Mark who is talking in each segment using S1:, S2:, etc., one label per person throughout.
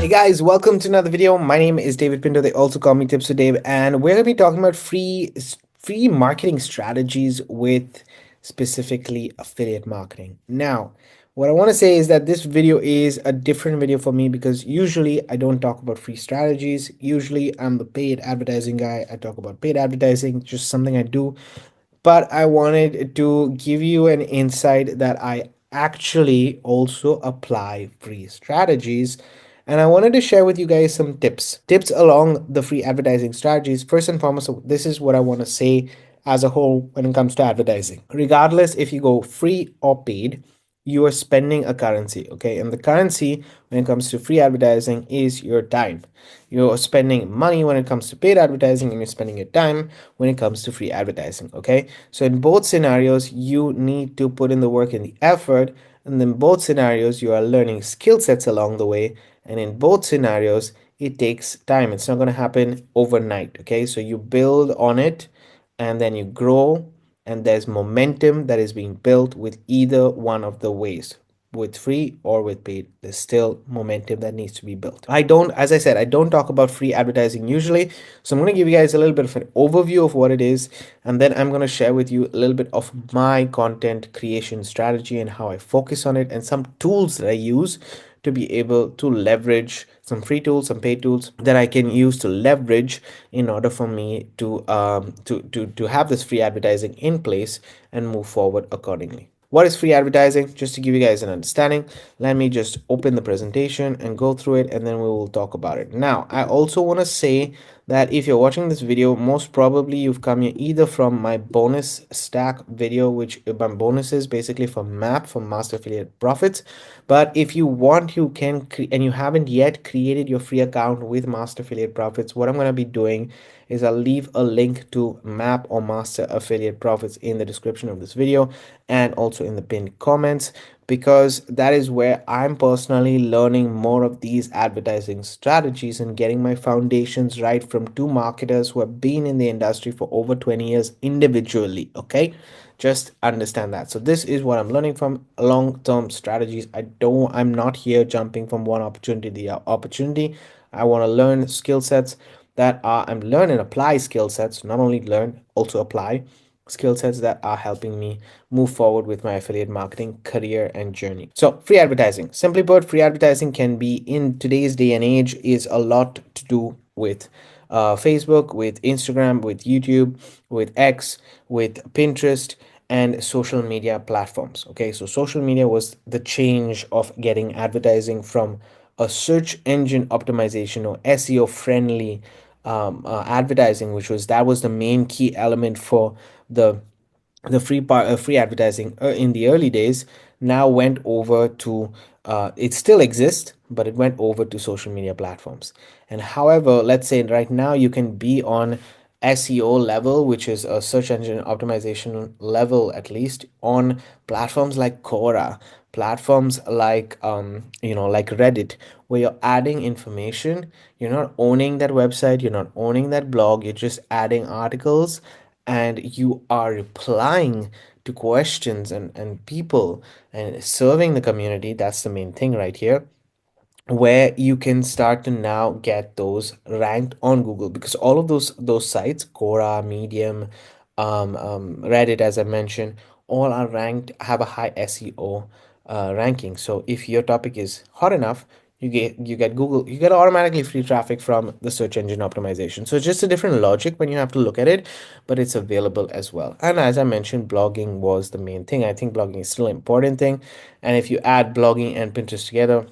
S1: Hey guys, welcome to another video. My name is David Pinto. They also call me Tips with Dave, and we're gonna be talking about free marketing strategies with specifically affiliate marketing. Now, what I want to say is that this video is a different video for me because usually I don't talk about free strategies. Usually I'm the paid advertising guy. I talk about paid advertising, just something I do, but I wanted to give you an insight that I actually also apply free strategies. And I wanted to share with you guys some tips along the free advertising strategies. First and foremost, this is what I want to say as a whole when it comes to advertising. Regardless if you go free or paid, you are spending a currency, okay? And the currency when it comes to free advertising is your time. You're spending money when it comes to paid advertising, and you're spending your time when it comes to free advertising, okay? So in both scenarios, you need to put in the work and the effort, and in both scenarios, you are learning skill sets along the way, and in both scenarios, it takes time. It's not going to happen overnight, okay? So you build on it, and then you grow, and there's momentum that is being built with either one of the ways, with free or with paid. There's still momentum that needs to be built. I don't, as I said, I don't talk about free advertising usually, so I'm going to give you guys a little bit of an overview of what it is, and then I'm going to share with you a little bit of my content creation strategy and how I focus on it, and some tools that I use to be able to leverage some free tools, some paid tools that I can use to leverage in order for me to have this free advertising in place and move forward accordingly. What is free advertising? Just to give you guys an understanding, let me just open the presentation and go through it, and then we will talk about it. Now, I also want to say that if you're watching this video, most probably you've come here either from my bonus stack video, which my bonuses basically from MAP, from Master Affiliate Profits. But if you want, you can, and you haven't yet created your free account with Master Affiliate Profits, what I'm going to be doing is I'll leave a link to MAP or Master Affiliate Profits in the description of this video and also in the pinned comments, because that is where I'm personally learning more of these advertising strategies and getting my foundations right from two marketers who have been in the industry for over 20 years individually, okay? Just understand that. So this is what I'm learning from long-term strategies. I'm not here jumping from one opportunity to the opportunity. I want to learn skill sets that are, I'm learn and apply skill sets, not only learn, also apply skill sets that are helping me move forward with my affiliate marketing career and journey. So free advertising, simply put, free advertising can be, in today's day and age, is a lot to do with Facebook, with Instagram, with YouTube, with X, with Pinterest, and social media platforms. Okay, so social media was the change of getting advertising from a search engine optimization or SEO friendly advertising, which was, that was the main key element for the free advertising in the early days, now went over to it still exists, but it went over to social media platforms. And however, let's say right now you can be on SEO level, which is a search engine optimization level, at least on platforms like Quora, platforms like like Reddit, where you're adding information. You're not owning that website, you're not owning that blog, you're just adding articles, and you are replying to questions and people and serving the community. That's the main thing right here, where you can start to now get those ranked on Google, because all of those sites, Quora, Medium, Reddit, as I mentioned, all are ranked, have a high SEO ranking. So if your topic is hot enough, you get Google, you get automatically free traffic from the search engine optimization. So it's just a different logic when you have to look at it, but it's available as well. And as I mentioned, blogging was the main thing. I think blogging is still an important thing, and if you add blogging and Pinterest together,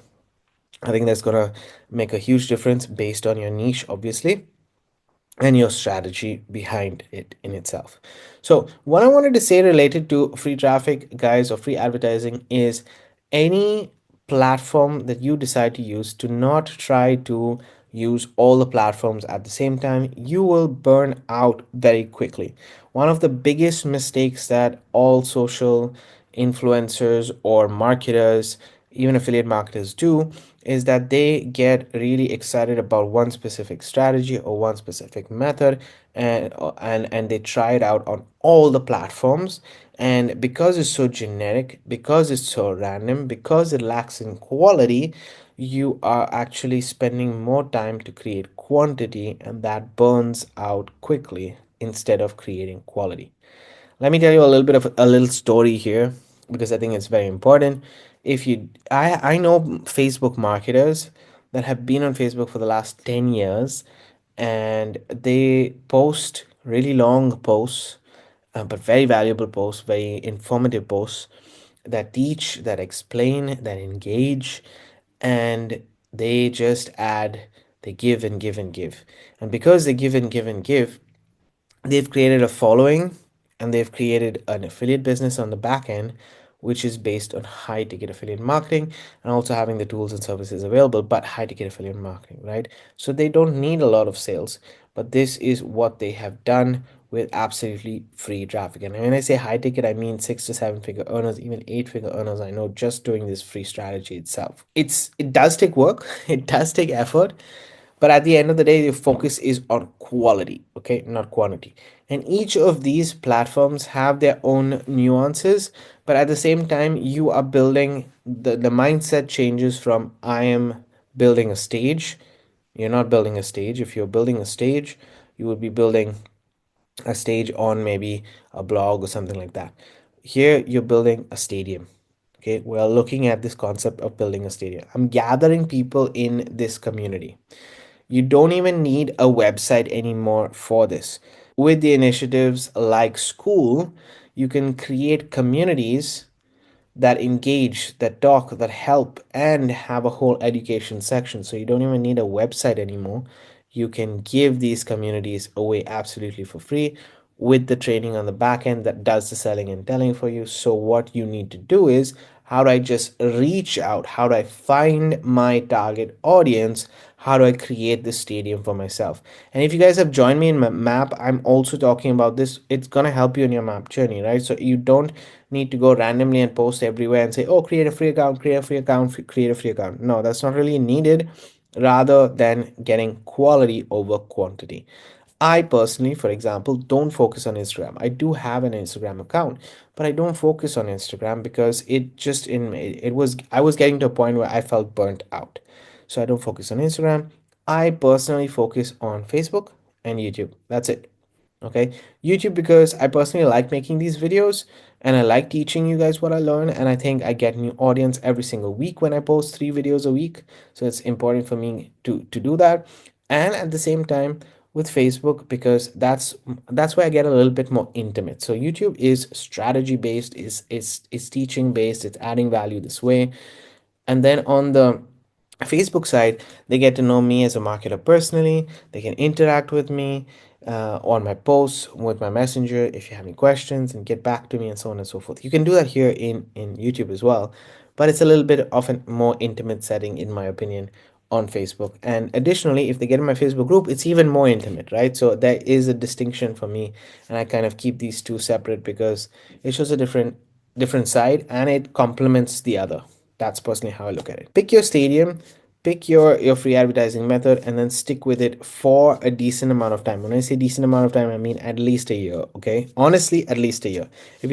S1: I think that's going to make a huge difference based on your niche, obviously, and your strategy behind it in itself. So what I wanted to say related to free traffic, guys, or free advertising, is any platform that you decide to use, to not try to use all the platforms at the same time. You will burn out very quickly. One of the biggest mistakes that all social influencers or marketers, even affiliate marketers, do is that they get really excited about one specific strategy or one specific method, and they try it out on all the platforms. And because it's so generic, because it's so random, because it lacks in quality, you are actually spending more time to create quantity, and that burns out quickly instead of creating quality. Let me tell you a little bit of a little story here because I think it's very important. If you I know Facebook marketers that have been on Facebook for the last 10 years, and they post really long posts, but very valuable posts, very informative posts that teach, that explain, that engage, and they just add, they give and give and give. And because they give and give and give, they've created a following, and they've created an affiliate business on the back end, which is based on high ticket affiliate marketing and also having the tools and services available, but high ticket affiliate marketing, right? So they don't need a lot of sales, but this is what they have done with absolutely free traffic. And when I say high ticket, I mean 6 to 7 figure earners, even 8 figure earners. I know just doing this free strategy itself. It does take work, it does take effort, but at the end of the day, the focus is on quality, okay, not quantity. And each of these platforms have their own nuances, but at the same time, you are building the mindset changes from I am building a stage. You're not building a stage. If you're building a stage, you would be building a stage on maybe a blog or something like that. Here, you're building a stadium. Okay, we're looking at this concept of building a stadium. I'm gathering people in this community. You don't even need a website anymore for this. With the initiatives like school, you can create communities that engage, that talk, that help, and have a whole education section. So you don't even need a website anymore. You can give these communities away absolutely for free with the training on the back end that does the selling and telling for you. So what you need to do is, how do I just reach out? How do I find my target audience? How do I create this stadium for myself? And if you guys have joined me in my map, I'm also talking about this. It's going to help you in your map journey, right? So you don't need to go randomly and post everywhere and say, oh, create a free account, create a free account, create a free account. No, that's not really needed, rather than getting quality over quantity. I personally, for example, don't focus on Instagram. I do have an Instagram account, but I don't focus on Instagram because it just in it was I was getting to a point where I felt burnt out. So I don't focus on Instagram. I personally focus on Facebook and YouTube. That's it. Okay, YouTube, because I personally like making these videos and I like teaching you guys what I learn, and I think I get new audience every single week when I post 3 videos a week. So it's important for me to do that. And at the same time, with Facebook, because that's where I get a little bit more intimate. So YouTube is strategy based, is teaching based, it's adding value this way. And then on the Facebook side, they get to know me as a marketer personally. They can interact with me on my posts, with my messenger, if you have any questions, and get back to me, and so on and so forth. You can do that here in YouTube as well, but it's a little bit of a more intimate setting, in my opinion, on Facebook. And additionally, if they get in my Facebook group, it's even more intimate, right? So there is a distinction for me, and I kind of keep these two separate because it shows a different side and it complements the other. That's personally how I look at it. Pick your stadium, pick your free advertising method, and then stick with it for a decent amount of time. When I say decent amount of time, I mean at least a year. Okay, honestly, at least a year. If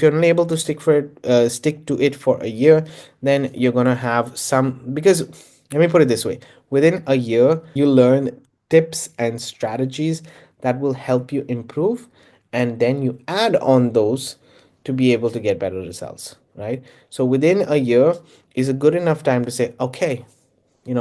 S1: you're unable to stick to it for a year, then you're gonna have some, because let me put it this way: within a year, you learn tips and strategies that will help you improve, and then you add on those to be able to get better results, right? So within a year is a good enough time to say, okay,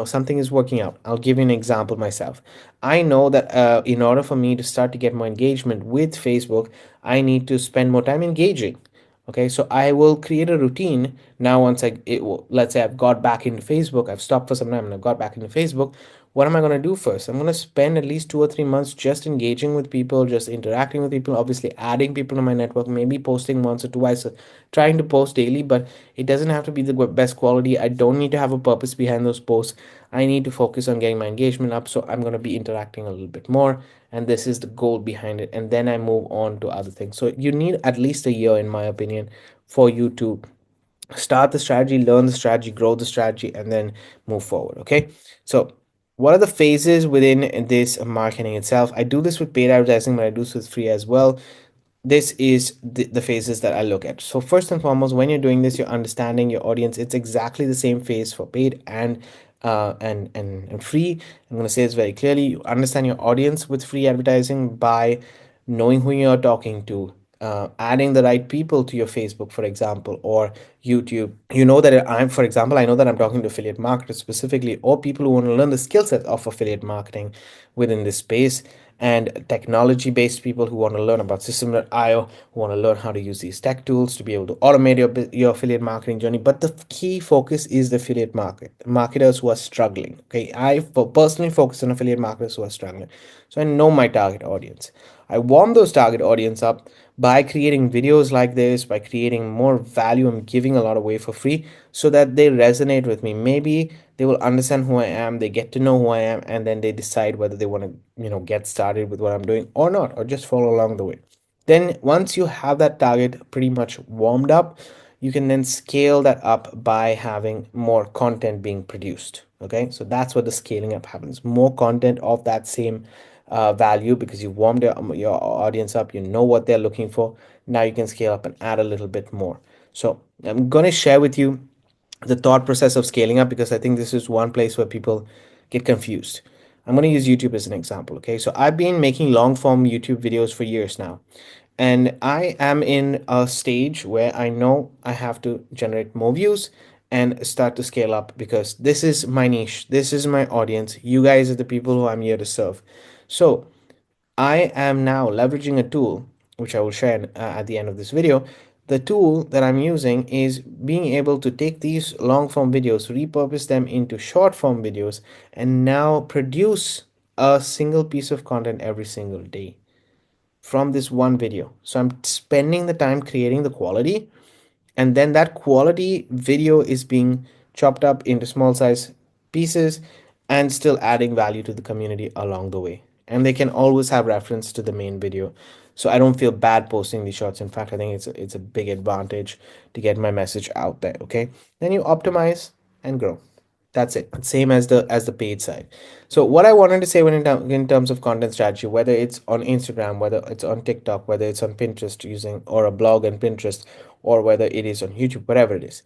S1: something is working out. I'll give you an example myself. I know that in order for me to start to get more engagement with Facebook, I need to spend more time engaging. Okay, so I will create a routine now. Let's say I've got back into Facebook, I've stopped for some time and I've got back into Facebook. What am I going to do first? I'm going to spend at least 2 or 3 months just engaging with people, just interacting with people, obviously adding people to my network, maybe posting once or twice, trying to post daily, but it doesn't have to be the best quality. I don't need to have a purpose behind those posts. I need to focus on getting my engagement up. So I'm going to be interacting a little bit more. And this is the goal behind it. And then I move on to other things. So you need at least a year, in my opinion, for you to start the strategy, learn the strategy, grow the strategy, and then move forward. Okay. So what are the phases within this marketing itself? I do this with paid advertising, but I do this with free as well. this is the phases that I look at. So first and foremost, when you're doing this, you're understanding your audience. It's exactly the same phase for paid and free. I'm going to say this very clearly. You understand your audience with free advertising by knowing who you're talking to, adding the right people to your Facebook, for example, or YouTube. You know that I'm, for example, I know that I'm talking to affiliate marketers specifically, or people who want to learn the skill set of affiliate marketing within this space, and technology based people who want to learn about system.io, who want to learn how to use these tech tools to be able to automate your affiliate marketing journey. But the key focus is the affiliate marketers who are struggling. Okay, I personally focus on affiliate marketers who are struggling, so I know my target audience. I warm those target audience up by creating videos like this, by creating more value and giving a lot away for free so that they resonate with me. Maybe they will understand who I am, they get to know who I am, and then they decide whether they want to, get started with what I'm doing or not, or just follow along the way. Then once you have that target pretty much warmed up, you can then scale that up by having more content being produced. Okay, so that's what the scaling up happens. More content of that same value, because you've warmed your audience up, you know what they're looking for. Now you can scale up and add a little bit more. So I'm going to share with you the thought process of scaling up, because I think this is one place where people get confused. I'm going to use YouTube as an example. Okay, so I've been making long form YouTube videos for years now, and I am in a stage where I know I have to generate more views and start to scale up, because this is my niche, this is my audience. You guys are the people who I'm here to serve. So I am now leveraging a tool which I will share at the end of this video. The tool that I'm using is being able to take these long form videos, repurpose them into short form videos, and now produce a single piece of content every single day from this one video. So I'm spending the time creating the quality, and then that quality video is being chopped up into small size pieces and still adding value to the community along the way. And they can always have reference to the main video, so I don't feel bad posting these shorts. In fact, I think it's a big advantage to get my message out there. Okay, then you optimize and grow. That's it. Same as the paid side. So what I wanted to say when in terms of content strategy, whether it's on Instagram, whether it's on TikTok, whether it's on Pinterest using, or a blog on Pinterest, or whether it is on YouTube, whatever it is,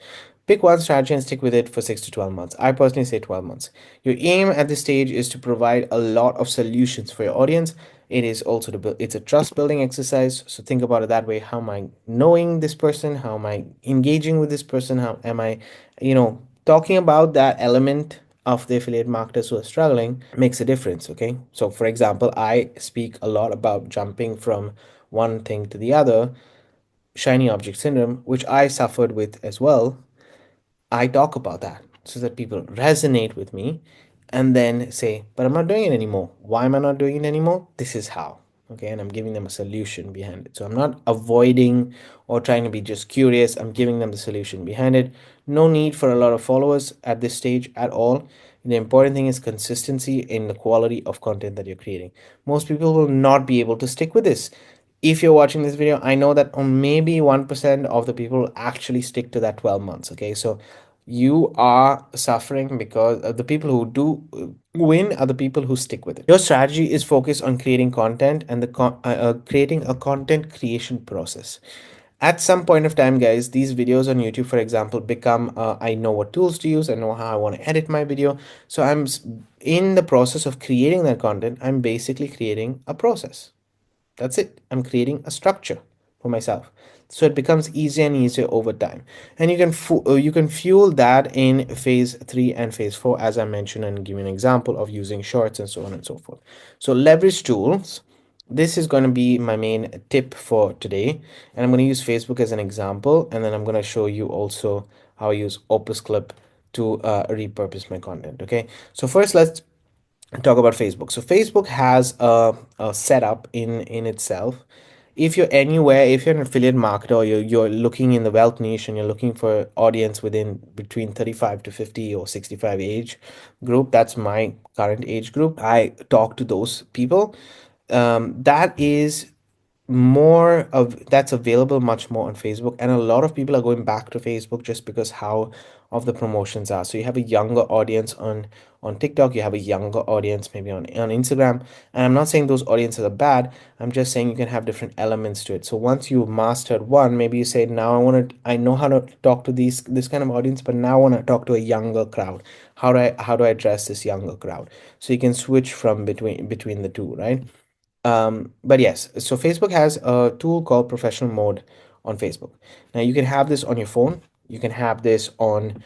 S1: pick one strategy and stick with it for 6 to 12 months. I personally say 12 months. Your aim at this stage is to provide a lot of solutions for your audience. It is also to build, it's a trust building exercise. So think about it that way. How am I knowing this person? How am I engaging with this person? How am I, talking about that element of the affiliate marketers who are struggling makes a difference. Okay, so for example, I speak a lot about jumping from one thing to the other, shiny object syndrome, which I suffered with as well. I talk about that so that people resonate with me and then say, but I'm not doing it anymore. Why am I not doing it anymore? This is how. Okay, and I'm giving them a solution behind it. So I'm not avoiding or trying to be just curious. I'm giving them the solution behind it. No need for a lot of followers at this stage at all. The important thing is consistency in the quality of content that you're creating. Most people will not be able to stick with this. If you're watching this video, I know that on maybe 1% of the people actually stick to that 12 months. Okay, so you are suffering because the people who do win are the people who stick with it. Your strategy is focused on creating content and creating a content creation process. At some point of time, guys, these videos on YouTube, for example, become I know what tools to use, I know how I want to edit my video. So in the process of creating that content, I'm basically creating a process. That's it. I'm creating a structure for myself. So it becomes easier and easier over time. And you can fuel that in phase 3 and phase 4, as I mentioned, and give you an example of using shorts and so on and so forth. So leverage tools. This is going to be my main tip for today. And I'm going to use Facebook as an example. And then I'm going to show you also how I use Opus Clip to repurpose my content. Okay. So first, let's talk about Facebook. So Facebook has a setup in itself. If you're anywhere, if you're an affiliate marketer, or you're looking in the wealth niche and you're looking for audience within between 35 to 50 or 65 age group, that's my current age group. I talk to those people. That is more of that's available much more on Facebook, and a lot of people are going back to Facebook just because how of the promotions are. So you have a younger audience on TikTok, you have a younger audience maybe on Instagram, and I'm not saying those audiences are bad. I'm just saying you can have different elements to it. So once you've mastered one, maybe you say, now I know how to talk to this kind of audience, but now I want to talk to a younger crowd. How do I address this younger crowd? So you can switch from between the two, right? But yes, so Facebook has a tool called professional mode on Facebook. Now you can have this on your phone, you can have this on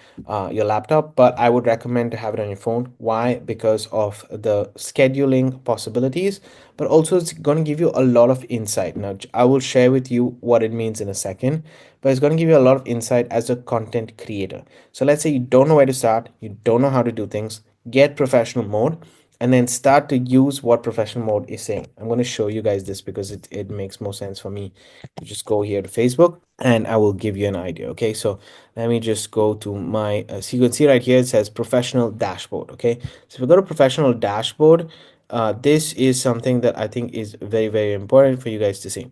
S1: your laptop, but I would recommend to have it on your phone. Why? Because of the scheduling possibilities, but also it's going to give you a lot of insight. Now, I will share with you what it means in a second, but it's going to give you a lot of insight as a content creator. So let's say you don't know where to start, you don't know how to do things, get professional mode and then start to use what professional mode is saying. I'm going to show you guys this because it makes more sense for me to just go here to Facebook and I will give you an idea. Okay, so let me just go to my, so you can see right here, it says professional dashboard. Okay, so if we go to professional dashboard, this is something that I think is very, very important for you guys to see.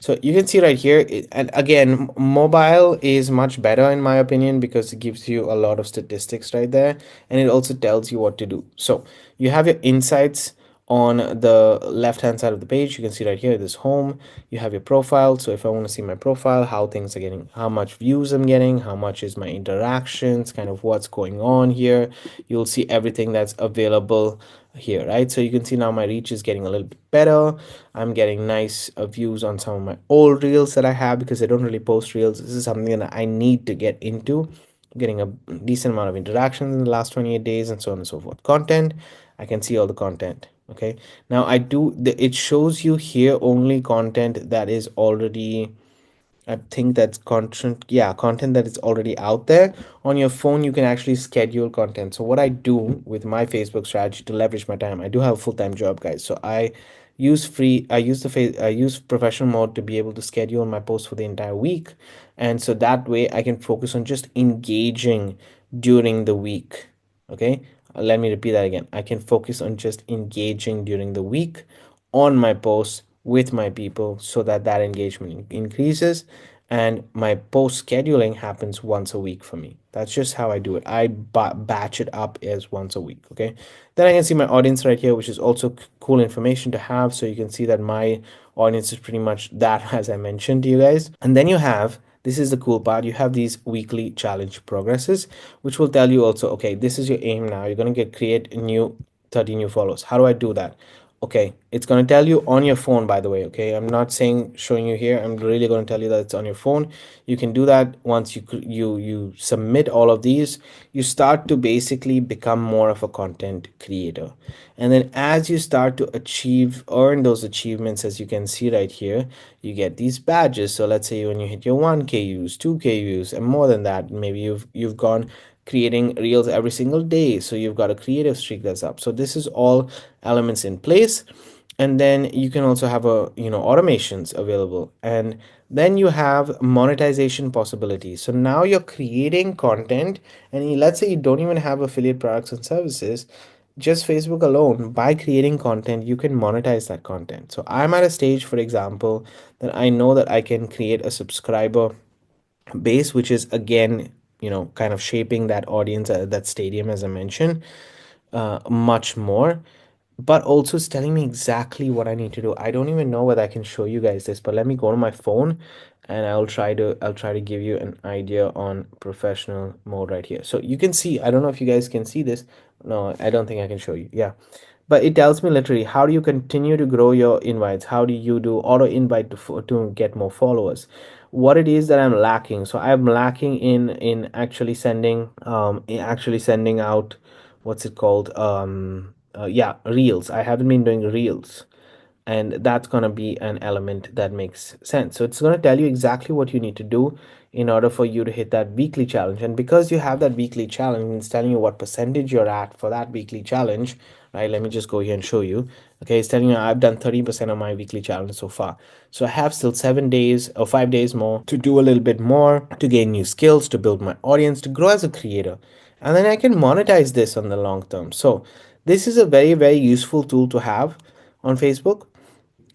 S1: So you can see right here, and again, mobile is much better in my opinion because it gives you a lot of statistics right there, and it also tells you what to do. So you have your insights on the left hand side of the page. You can see right here, this home, you have your profile. So if I want to see my profile, how things are getting, how much views I'm getting, how much is my interactions, kind of what's going on here, you'll see everything that's available here, right? So you can see now my reach is getting a little bit better. I'm getting nice views on some of my old reels that I have because I don't really post reels. This is something that I need to get into. I'm getting a decent amount of interactions in the last 28 days and so on and so forth. Content, I can see all the content. Okay, now it shows you here only content that is already, I think that's content, yeah, content that is already out there. On your phone, you can actually schedule content. So what I do with my Facebook strategy to leverage my time, I do have a full-time job, guys. So I use professional mode to be able to schedule my posts for the entire week. And so that way I can focus on just engaging during the week. Okay, let me repeat that again. I can focus on just engaging during the week on my posts with my people so that that engagement increases, and my post scheduling happens once a week for me. That's just how I do it. I batch it up as once a week. Okay, then I can see my audience right here, which is also cool information to have. So you can see that my audience is pretty much that as I mentioned to you guys. And then you have, this is the cool part, you have these weekly challenge progresses, which will tell you also, okay, this is your aim now, you're going to create a new 30 new followers. How do I do that? Okay, it's going to tell you on your phone, by the way. Okay, I'm not saying showing you here, I'm really going to tell you that it's on your phone. You can do that once you submit all of these. You start to basically become more of a content creator, and then as you start to earn those achievements, as you can see right here, you get these badges. So let's say when you hit your 1K views, 2K views, and more than that, maybe you've gone creating reels every single day, so you've got a creative streak that's up. So this is all elements in place. And then you can also have automations available, and then you have monetization possibilities. So now you're creating content, and let's say you don't even have affiliate products and services, just Facebook alone, by creating content you can monetize that content. So I'm at a stage, for example, that I know that I can create a subscriber base, which is again, kind of shaping that audience, that stadium, as I mentioned, much more. But also it's telling me exactly what I need to do. I don't even know whether I can show you guys this, but let me go to my phone and I'll try to give you an idea on professional mode right here. So you can see, I don't know if you guys can see this. No, I don't think I can show you. Yeah, but it tells me literally, how do you continue to grow your invites? How do you do auto invite to get more followers? What it is that I'm lacking. So I'm lacking in actually sending out, what's it called, yeah, reels. I haven't been doing reels, and that's going to be an element that makes sense. So it's going to tell you exactly what you need to do in order for you to hit that weekly challenge. And because you have that weekly challenge, it's telling you what percentage you're at for that weekly challenge, right? Let me just go here and show you. Okay, it's telling you I've done 30% of my weekly challenge so far. So I have still 7 days or 5 days more to do a little bit more, to gain new skills, to build my audience, to grow as a creator. And then I can monetize this on the long term. So this is a very, very useful tool to have on Facebook.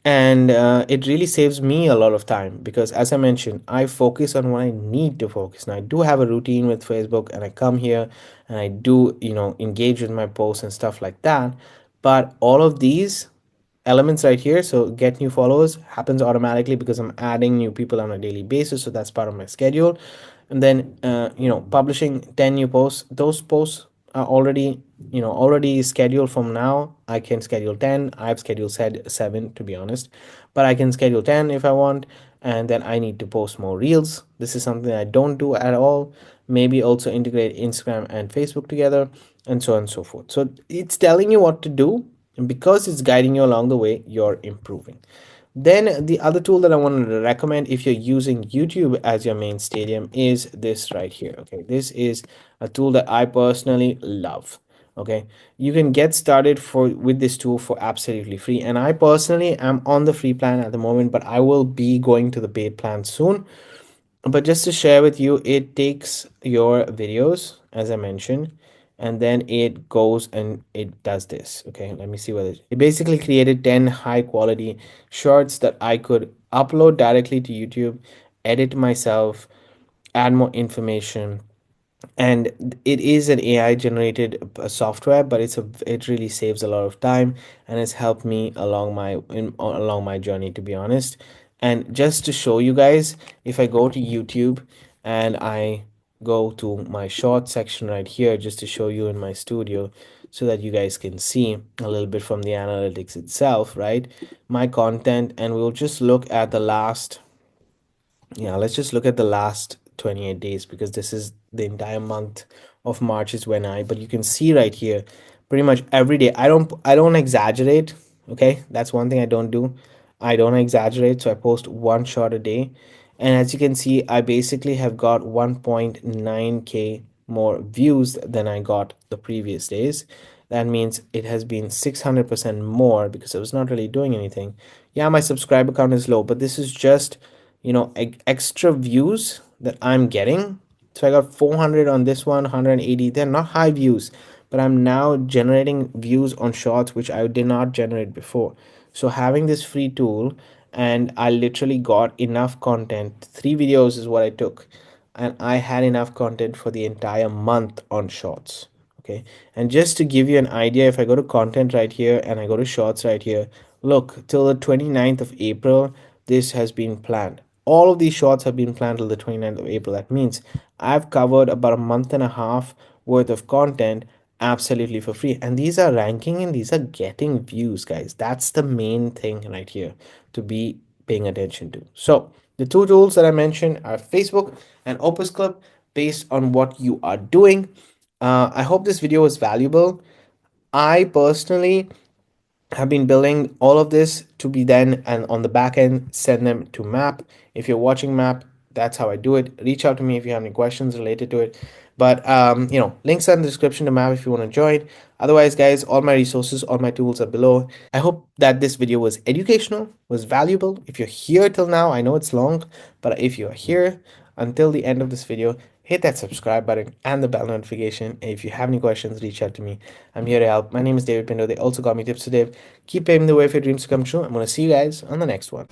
S1: And it really saves me a lot of time because, as I mentioned, I focus on what I need to focus. Now I do have a routine with Facebook, and I come here and I do, engage with my posts and stuff like that. But all of these elements right here, so get new followers, happens automatically because I'm adding new people on a daily basis, so that's part of my schedule. And then publishing 10 new posts, those posts are already scheduled. From now I can schedule 10. I've scheduled said 7, to be honest, but I can schedule 10 if I want. And then I need to post more reels. This is something I don't do at all. Maybe also integrate Instagram and Facebook together, and so on and so forth. So it's telling you what to do, and because it's guiding you along the way, you're improving. Then the other tool that I wanted to recommend if you're using YouTube as your main stadium is this right here. Okay, this is a tool that I personally love. Okay, you can get started with this tool for absolutely free, and I personally am on the free plan at the moment, but I will be going to the paid plan soon. But just to share with you, it takes your videos, as I mentioned, and then it goes and it does this. Okay, let me see what it basically created 10 high quality shorts that I could upload directly to YouTube, edit myself, add more information. And it is an AI generated software, but it really saves a lot of time, and it's helped me along my journey, to be honest. And just to show you guys, if I go to YouTube and I go to my short section right here, just to show you in my studio, so that you guys can see a little bit from the analytics itself, right? My content, and we'll just look at the last, yeah, let's just look at the last 28 days, because this is the entire month of March is when but you can see right here, pretty much every day. I don't exaggerate. Okay, that's one thing I don't do. I don't exaggerate, so I post one shot a day. And as you can see, I basically have got 1.9k more views than I got the previous days. That means it has been 600% more because I was not really doing anything. Yeah, my subscriber count is low, but this is just, extra views that I'm getting. So I got 400 on this one, 180. They're not high views, but I'm now generating views on shorts which I did not generate before. So having this free tool, and I literally got enough content. 3 videos is what I took, and I had enough content for the entire month on shorts. Okay, and just to give you an idea, if I go to content right here and I go to shorts right here, look, till the 29th of April, this has been planned. All of these shorts have been planned till the 29th of April. That means I've covered about a month and a half worth of content absolutely for free. And these are ranking and these are getting views, guys. That's the main thing right here to be paying attention to. So the two tools that I mentioned are Facebook and Opus Club, based on what you are doing. I hope this video was valuable. I personally have been building all of this to be then, and on the back end send them to Map. If you're watching Map, that's how I do it. Reach out to me if you have any questions related to it. But links are in the description to Map if you want to join. Otherwise, guys, all my resources, all my tools are below. I hope that this video was educational, was valuable. If you're here till now, I know it's long, but if you're here until the end of this video, hit that subscribe button and the bell notification. And if you have any questions, reach out to me. I'm here to help. My name is David Pindo. They also call me Tips with Dave. Keep paving the way for your dreams to come true. I'm going to see you guys on the next one.